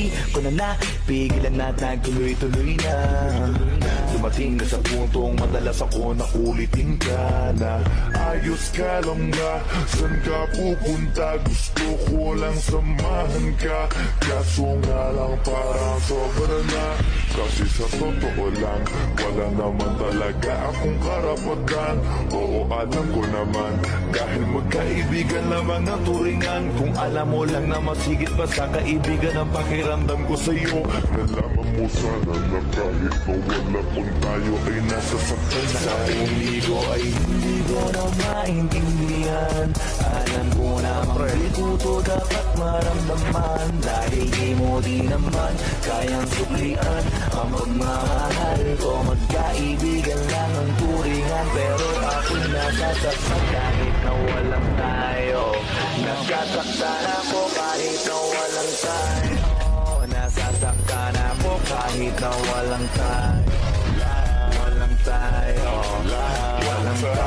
Di ko na napigilan na nagtuloy-tuloy na. Dumating na sa puntong madalas ako nakulitin ka na. Ayos ka lang ba? San ka pupunta? Gusto ko lang samahan ka. Kaso nga lang parang sobra na. Kasi sa totoo lang, wala naman talaga akong karapatan. Oo, alam ko naman, dahil magkaibigan lamang ang turingan. Kung alam mo lang na masigit pa sa kaibigan ang pakiramdam ko sa'yo. Nalaman mo sana na kahit na wala kung tayo ay nasa saktan na. Sa hindi ko ay hindi ko na maintindihan. Alam ko namang di ko to dapat maramdaman. Dahil di mo di naman kayang suklian ang pagmamahal ko. Magkaibigan lang ang turingan, pero ako'y nasasaktan kahit na walang tayo. Nagkasaktan ako kahit na walang tayo. Nasasaktan ako kahit na walang tayo. Walang tayo. Walang tayo.